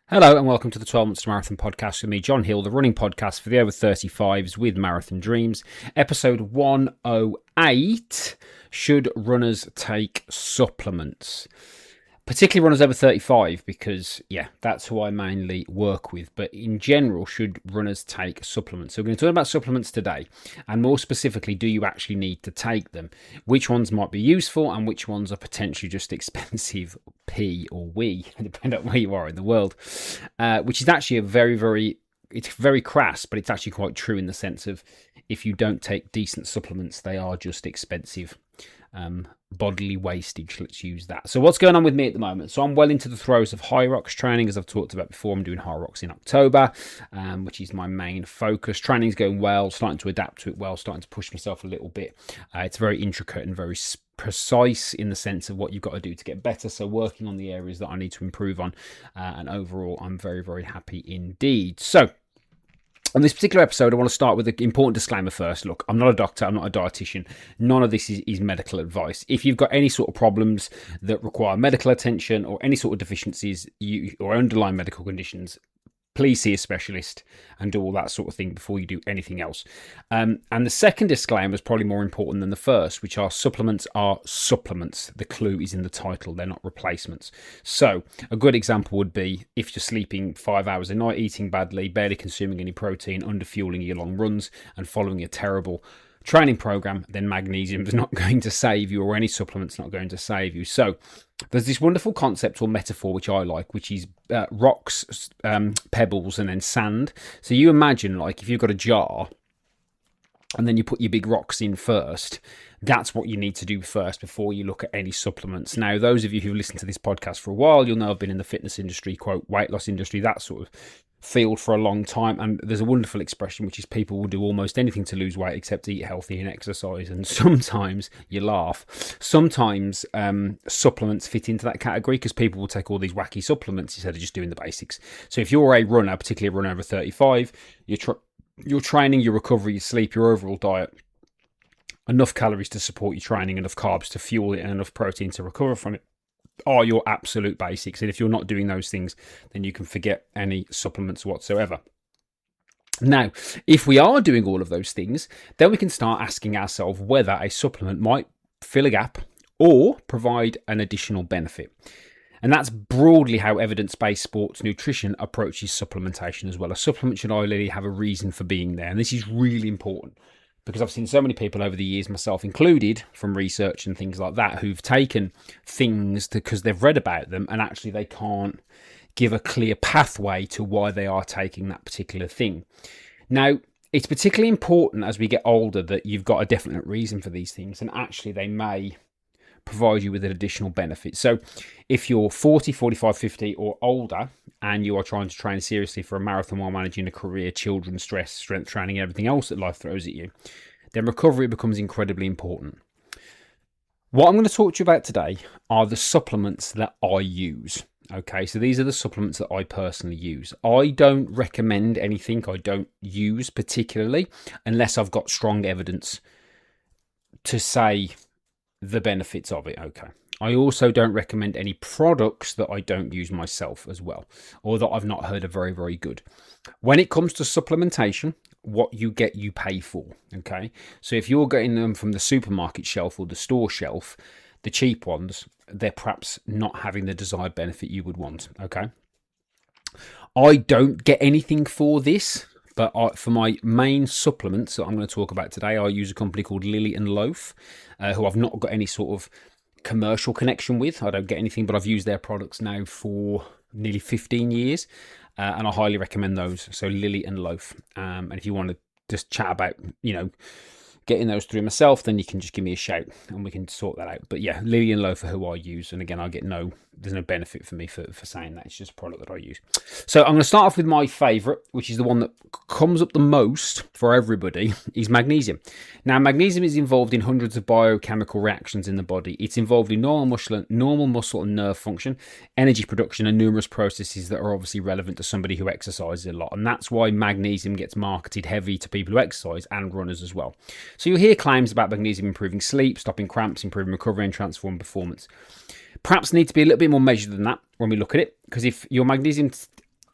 Hello and welcome to the 12 Months to Marathon podcast with me, John Hill, the running podcast for the over 35s with Marathon Dreams. Episode 108, Should Runners Take Supplements? Particularly runners over 35 because, that's who I mainly work with. But in general, should runners take supplements? So we're going to talk about supplements today. And more specifically, do you actually need to take them? Which ones might be useful and which ones are potentially just expensive P or we, depending on where you are in the world. Which is actually it's very crass, but it's actually quite true in the sense of if you don't take decent supplements, they are just expensive. Bodily wastage, let's use that. So what's going on with me at the moment? So I'm well into the throes of high rocks training, as I've talked about before. I'm doing high rocks in October, which is my main focus. Training's going well, starting to adapt to it well, starting to push myself a little bit. It's very intricate and very precise in the sense of what you've got to do to get better, so working on the areas that I need to improve on, and overall I'm very, very happy indeed. So on this particular episode, I want to start with an important disclaimer first. Look, I'm not a doctor, I'm not a dietitian. None of this is medical advice. If you've got any sort of problems that require medical attention or any sort of deficiencies or underlying medical conditions, please see a specialist and do all that sort of thing before you do anything else. And the second disclaimer is probably more important than the first, which are supplements. The clue is in the title. They're not replacements. So a good example would be if you're sleeping 5 hours a night, eating badly, barely consuming any protein, underfueling your long runs and following a terrible training program, then magnesium is not going to save you, or any supplement's not going to save you. So there's this wonderful concept or metaphor which I like, which is rocks, pebbles, and then sand. So you imagine, like, if you've got a jar and then you put your big rocks in first, that's what you need to do first before you look at any supplements. Now, those of you who've listened to this podcast for a while, you'll know I've been in the fitness industry, quote, weight loss industry, that sort of field for a long time, and there's a wonderful expression which is people will do almost anything to lose weight except eat healthy and exercise. And sometimes you laugh, sometimes supplements fit into that category because people will take all these wacky supplements instead of just doing the basics. So if you're a runner, particularly a runner over 35, your training, your recovery, your sleep, your overall diet, enough calories to support your training, enough carbs to fuel it, and enough protein to recover from it are your absolute basics. And if you're not doing those things, then you can forget any supplements whatsoever. Now, if we are doing all of those things, then we can start asking ourselves whether a supplement might fill a gap or provide an additional benefit. And that's broadly how evidence-based sports nutrition approaches supplementation as well. A supplement should ideally have a reason for being there. And this is really important, because I've seen so many people over the years, myself included, from research and things like that, who've taken things because they've read about them and actually they can't give a clear pathway to why they are taking that particular thing. Now, it's particularly important as we get older that you've got a definite reason for these things, and actually they may provide you with an additional benefit. So if you're 40, 45, 50 or older and you are trying to train seriously for a marathon while managing a career, children, stress, strength training, everything else that life throws at you, then recovery becomes incredibly important. What I'm going to talk to you about today are the supplements that I use. Okay, so these are the supplements that I personally use. I don't recommend anything I don't use particularly unless I've got strong evidence to say the benefits of it. Okay. I also don't recommend any products that I don't use myself as well, or that I've not heard are very, very good. When it comes to supplementation, what you get, you pay for. Okay. So if you're getting them from the supermarket shelf or the store shelf, the cheap ones, they're perhaps not having the desired benefit you would want. Okay. I don't get anything for this. But for my main supplements that I'm going to talk about today, I use a company called Lily and Loaf, who I've not got any sort of commercial connection with. I don't get anything, but I've used their products now for nearly 15 years, and I highly recommend those. So Lily and Loaf. And if you want to just chat about, getting those through myself, then you can just give me a shout and we can sort that out. But yeah, Lily and Loaf are who I use. And again, there's no benefit for me for saying that. It's just a product that I use. So I'm going to start off with my favourite, which is the one that comes up the most for everybody, is magnesium. Now, magnesium is involved in hundreds of biochemical reactions in the body. It's involved in normal muscle and nerve function, energy production, and numerous processes that are obviously relevant to somebody who exercises a lot. And that's why magnesium gets marketed heavy to people who exercise and runners as well. So you'll hear claims about magnesium improving sleep, stopping cramps, improving recovery, and transforming performance. Perhaps need to be a little bit more measured than that when we look at it, because if your magnesium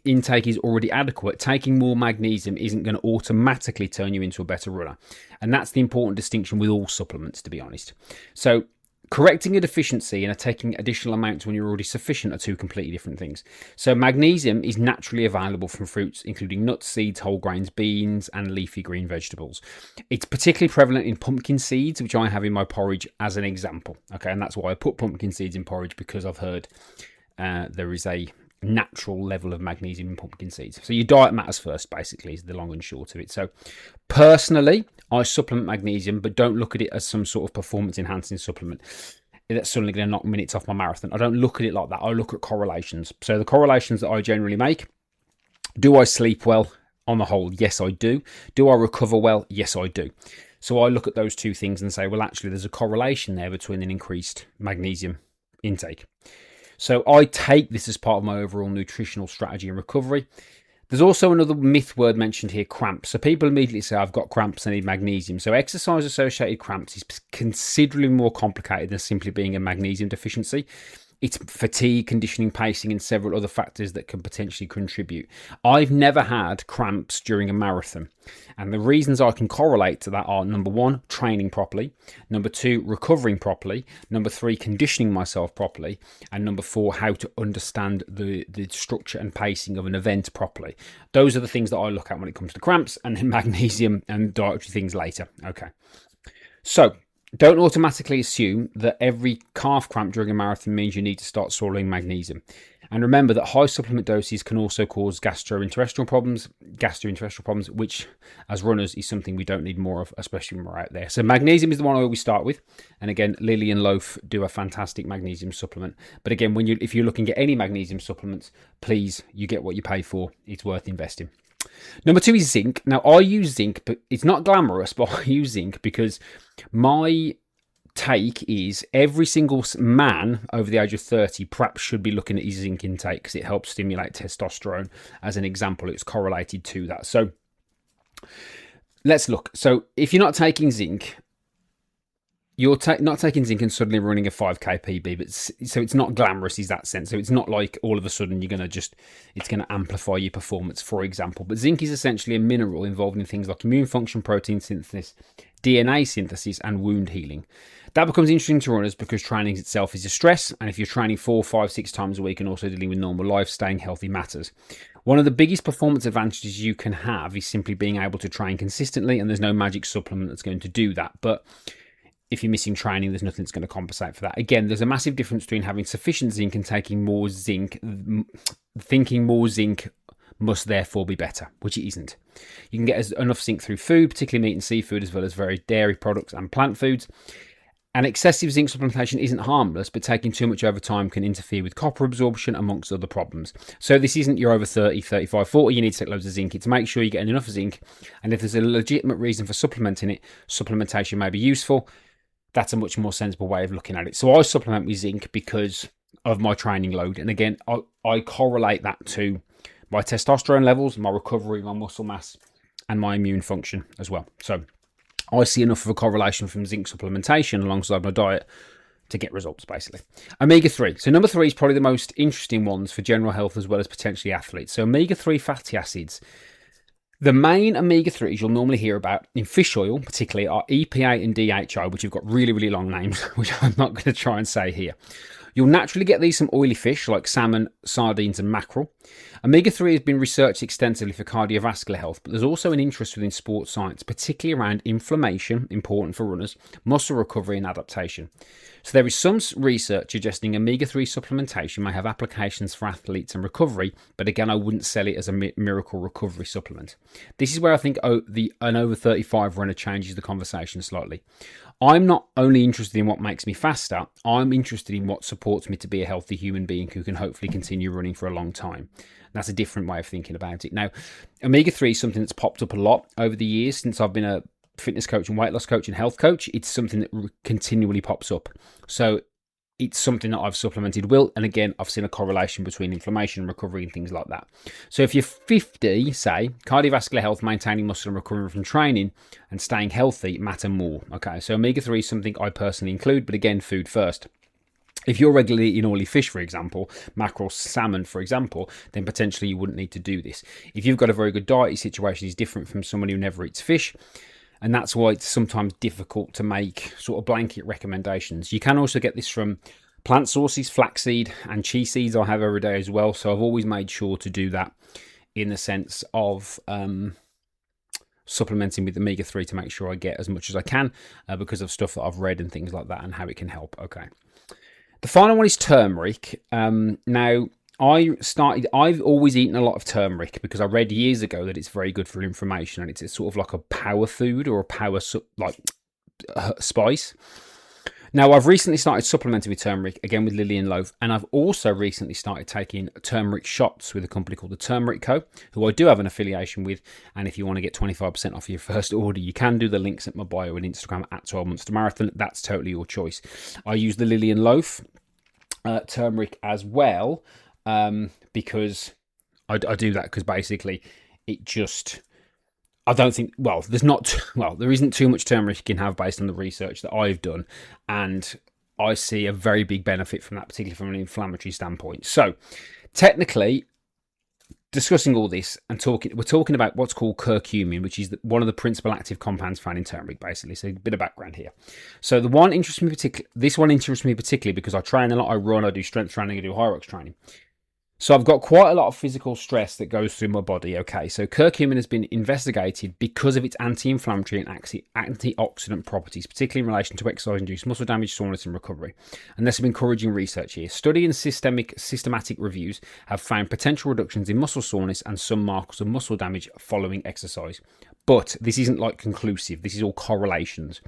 intake is already adequate, taking more magnesium isn't going to automatically turn you into a better runner. And that's the important distinction with all supplements, to be honest. So correcting a deficiency and taking additional amounts when you're already sufficient are two completely different things. So magnesium is naturally available from fruits, including nuts, seeds, whole grains, beans, and leafy green vegetables. It's particularly prevalent in pumpkin seeds, which I have in my porridge as an example. Okay, and that's why I put pumpkin seeds in porridge, because I've heard there is a natural level of magnesium in pumpkin seeds. So your diet matters first, basically, is the long and short of it. So personally, I supplement magnesium, but don't look at it as some sort of performance enhancing supplement that's suddenly going to knock minutes off my marathon. I don't look at it like that. I look at correlations. So the correlations that I generally make: do I sleep well? On the whole, yes, I do. Do I recover well? Yes, I do. So I look at those two things and say, well, actually, there's a correlation there between an increased magnesium intake. So I take this as part of my overall nutritional strategy and recovery. There's also another myth word mentioned here: cramps. So people immediately say, I've got cramps, I need magnesium. So exercise-associated cramps is considerably more complicated than simply being a magnesium deficiency. It's fatigue, conditioning, pacing, and several other factors that can potentially contribute. I've never had cramps during a marathon. And the reasons I can correlate to that are: number one, training properly; number two, recovering properly; number three, conditioning myself properly; and number four, how to understand the structure and pacing of an event properly. Those are the things that I look at when it comes to cramps, and then magnesium and dietary things later. Okay. So don't automatically assume that every calf cramp during a marathon means you need to start swallowing magnesium. And remember that high supplement doses can also cause gastrointestinal problems, which as runners is something we don't need more of, especially when we're out there. So magnesium is the one I always start with. And again, Lily and Loaf do a fantastic magnesium supplement. But again, if you're looking at any magnesium supplements, please, you get what you pay for. It's worth investing. Number two is zinc. Now, I use zinc, but it's not glamorous, but I use zinc because my take is every single man over the age of 30 perhaps should be looking at his zinc intake, because it helps stimulate testosterone. As an example, it's correlated to that. So let's look. So if you're not taking zinc, you're not taking zinc and suddenly running a 5k PB, but so it's not glamorous, is that sense. So it's not like all of a sudden it's going to amplify your performance, for example. But zinc is essentially a mineral involved in things like immune function, protein synthesis, DNA synthesis, and wound healing. That becomes interesting to runners because training itself is a stress, and if you're training 4, 5, 6 times a week and also dealing with normal life, staying healthy matters. One of the biggest performance advantages you can have is simply being able to train consistently, and there's no magic supplement that's going to do that. But if you're missing training, there's nothing that's going to compensate for that. Again, there's a massive difference between having sufficient zinc and taking more zinc. Thinking more zinc must therefore be better, which it isn't. You can get enough zinc through food, particularly meat and seafood, as well as various dairy products and plant foods. And excessive zinc supplementation isn't harmless, but taking too much over time can interfere with copper absorption, amongst other problems. So this isn't you're over 30, 35, 40, you need to take loads of zinc. It's make sure you're getting enough zinc. And if there's a legitimate reason for supplementing it, supplementation may be useful. That's a much more sensible way of looking at it. So I supplement with zinc because of my training load. And again, I correlate that to my testosterone levels, my recovery, my muscle mass, and my immune function as well. So I see enough of a correlation from zinc supplementation alongside my diet to get results, basically. Omega-3. So number 3 is probably the most interesting ones for general health as well as potentially athletes. So omega-3 fatty acids. The main omega-3s you'll normally hear about in fish oil, particularly, are EPA and DHA, which have got really, really long names, which I'm not going to try and say here. You'll naturally get these from oily fish like salmon, sardines, and mackerel. Omega-3 has been researched extensively for cardiovascular health, but there's also an interest within sports science, particularly around inflammation, important for runners, muscle recovery, and adaptation. So there is some research suggesting omega-3 supplementation may have applications for athletes and recovery, but again, I wouldn't sell it as a miracle recovery supplement. This is where I think an over 35 runner changes the conversation slightly. I'm not only interested in what makes me faster, I'm interested in what supports me to be a healthy human being who can hopefully continue running for a long time. That's a different way of thinking about it. Now, omega-3 is something that's popped up a lot over the years since I've been a fitness coach and weight loss coach and health coach. It's something that continually pops up. So it's something that I've supplemented with. And again, I've seen a correlation between inflammation and recovery and things like that. So if you're 50, say, cardiovascular health, maintaining muscle and recovering from training and staying healthy matter more. Okay, so omega-3 is something I personally include, but again, food first. If you're regularly eating oily fish, for example, mackerel, salmon, for example, then potentially you wouldn't need to do this. If you've got a very good diet, your situation is different from someone who never eats fish. And that's why it's sometimes difficult to make sort of blanket recommendations. You can also get this from plant sources, flaxseed and chia seeds I have every day as well. So I've always made sure to do that in the sense of supplementing with omega-3 to make sure I get as much as I can because of stuff that I've read and things like that and how it can help. Okay. The final one is turmeric. Now, I've always eaten a lot of turmeric because I read years ago that it's very good for inflammation and it's sort of like a power food or a power spice. Now, I've recently started supplementing with turmeric, again with Lily and Loaf, and I've also recently started taking turmeric shots with a company called the Turmeric Co., who I do have an affiliation with, and if you want to get 25% off your first order, you can do the links at my bio and Instagram at 12 Months to Marathon. That's totally your choice. I use the Lily and Loaf turmeric as well, because I do that because basically it just... I don't think, there isn't too much turmeric you can have based on the research that I've done. And I see a very big benefit from that, particularly from an inflammatory standpoint. So technically, discussing all this and we're talking about what's called curcumin, which is one of the principal active compounds found in turmeric, basically. So a bit of background here. So this one interests me particularly because I train a lot, I run, I do strength training, I do high rocks training. So I've got quite a lot of physical stress that goes through my body. Okay, so curcumin has been investigated because of its anti-inflammatory and antioxidant properties, particularly in relation to exercise-induced muscle damage, soreness, and recovery. And there's some encouraging research here. Study and systematic reviews have found potential reductions in muscle soreness and some markers of muscle damage following exercise. But this isn't like conclusive. This is all correlations.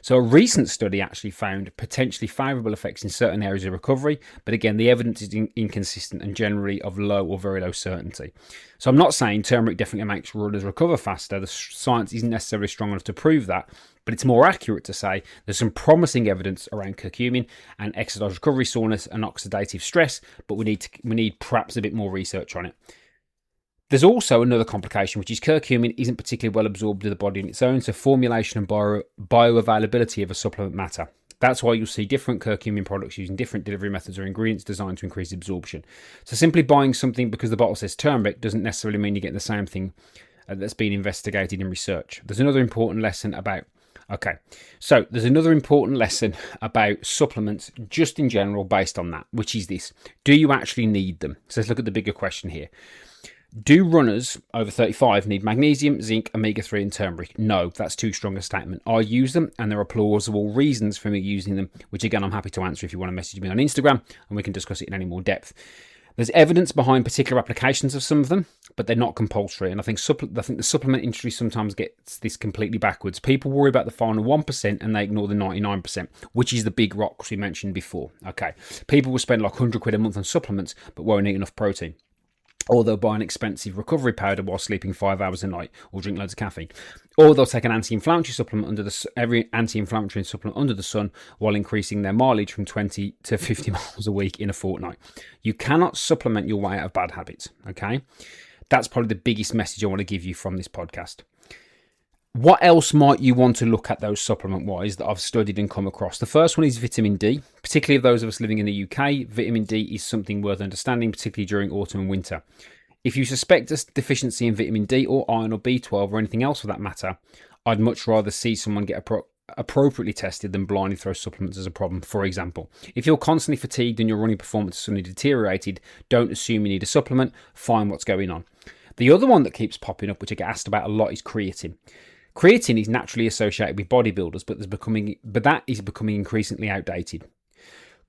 So a recent study actually found potentially favourable effects in certain areas of recovery. But again, the evidence is inconsistent and generally of low or very low certainty. So I'm not saying turmeric definitely makes runners recover faster. The science isn't necessarily strong enough to prove that. But it's more accurate to say there's some promising evidence around curcumin and exercise recovery, soreness and oxidative stress. But we need perhaps a bit more research on it. There's also another complication, which is curcumin isn't particularly well absorbed in the body on its own, so formulation and bioavailability of a supplement matter. That's why you'll see different curcumin products using different delivery methods or ingredients designed to increase absorption. So simply buying something because the bottle says turmeric doesn't necessarily mean you're getting the same thing that's been investigated in research. There's another important lesson about supplements just in general based on that, which is this. Do you actually need them? So let's look at the bigger question here. Do runners over 35 need magnesium, zinc, omega-3 and turmeric? No, that's too strong a statement. I use them and there are plausible reasons for me using them, which again, I'm happy to answer if you want to message me on Instagram and we can discuss it in any more depth. There's evidence behind particular applications of some of them, but they're not compulsory. And I think the supplement industry sometimes gets this completely backwards. People worry about the final 1% and they ignore the 99%, which is the big rocks we mentioned before. Okay, people will spend like 100 quid a month on supplements, but won't eat enough protein. Or they'll buy an expensive recovery powder while sleeping 5 hours a night, or drink loads of caffeine. Or they'll take an anti-inflammatory supplement every anti-inflammatory supplement under the sun while increasing their mileage from 20 to 50 miles a week in a fortnight. You cannot supplement your way out of bad habits, okay? That's probably the biggest message I want to give you from this podcast. What else might you want to look at those supplement-wise that I've studied and come across? The first one is vitamin D. Particularly of those of us living in the UK, vitamin D is something worth understanding, particularly during autumn and winter. If you suspect a deficiency in vitamin D or iron or B12 or anything else for that matter, I'd much rather see someone get appropriately tested than blindly throw supplements as a problem. For example, if you're constantly fatigued and your running performance has suddenly deteriorated, don't assume you need a supplement, find what's going on. The other one that keeps popping up, which I get asked about a lot, is creatine. Creatine is naturally associated with bodybuilders, but that is becoming increasingly outdated.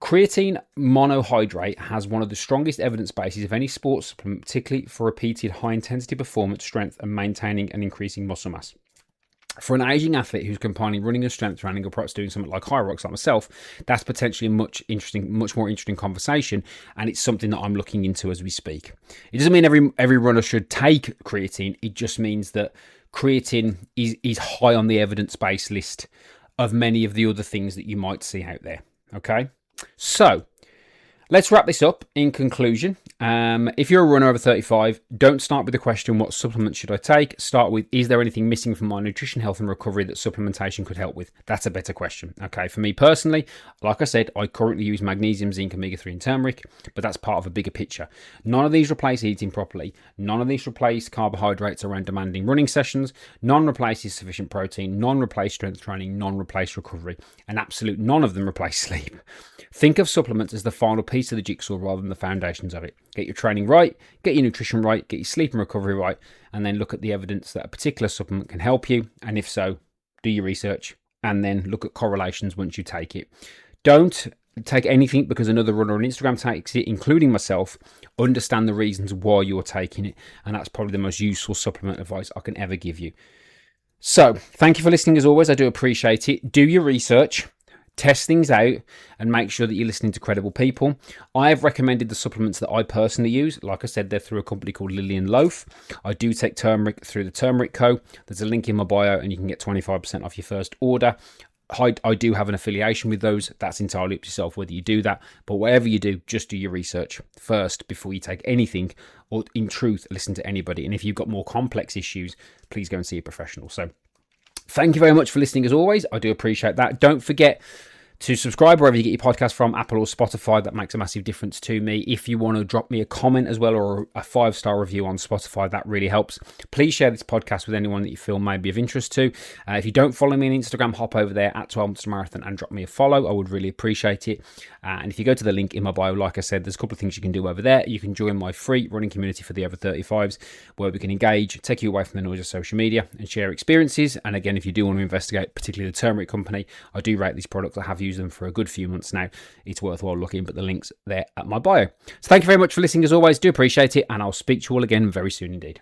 Creatine monohydrate has one of the strongest evidence bases of any sports supplement, particularly for repeated high-intensity performance, strength, and maintaining and increasing muscle mass. For an aging athlete who's combining running and strength training, or perhaps doing something like high rocks like myself, that's potentially a much more interesting conversation, and it's something that I'm looking into as we speak. It doesn't mean every runner should take creatine. It just means that creatine is high on the evidence-based list of many of the other things that you might see out there. Okay, so Let's wrap this up in conclusion. If you're a runner over 35, don't start with the question, what supplements should I take? Start with, is there anything missing from my nutrition, health and recovery that supplementation could help with? That's a better question. Okay, for me personally, like I said, I currently use magnesium, zinc, omega-3 and turmeric, but that's part of a bigger picture. None of these replace eating properly. None of these replace carbohydrates around demanding running sessions. None replaces sufficient protein. None replace strength training. None replace recovery. And absolute none of them replace sleep. Think of supplements as the final piece of the jigsaw rather than the foundations of it. Get your training right, get your nutrition right, get your sleep and recovery right, and then look at the evidence that a particular supplement can help you. And if so, do your research and then look at correlations once you take it. Don't take anything because another runner on Instagram takes it, including myself. Understand the reasons why you're taking it, and that's probably the most useful supplement advice I can ever give you. So, thank you for listening as always. I do appreciate it. Do your research. Test things out and make sure that you're listening to credible people. I have recommended the supplements that I personally use. Like I said, they're through a company called Lillian Loaf. I do take turmeric through the Turmeric Co. There's a link in my bio and you can get 25% off your first order. I do have an affiliation with those. That's entirely up to yourself whether you do that. But whatever you do, just do your research first before you take anything or in truth, listen to anybody. And if you've got more complex issues, please go and see a professional. So thank you very much for listening as always. I do appreciate that. Don't forget to subscribe wherever you get your podcast from, Apple or Spotify. That makes a massive difference to me. If you want to drop me a comment as well or a 5-star review on Spotify, that really helps. Please share this podcast with anyone that you feel may be of interest to. If you don't follow me on Instagram, hop over there at 12 Months Marathon and drop me a follow. I would really appreciate it. And if you go to the link in my bio, like I said, there's a couple of things you can do over there. You can join my free running community for the over 35s where we can engage, take you away from the noise of social media and share experiences. And again, if you do want to investigate, particularly the Turmeric company, I do rate these products. I have used them for a good few months now. It's worthwhile looking, but the link's there at my bio. So thank you very much for listening as always. Do appreciate it, and I'll speak to you all again very soon indeed.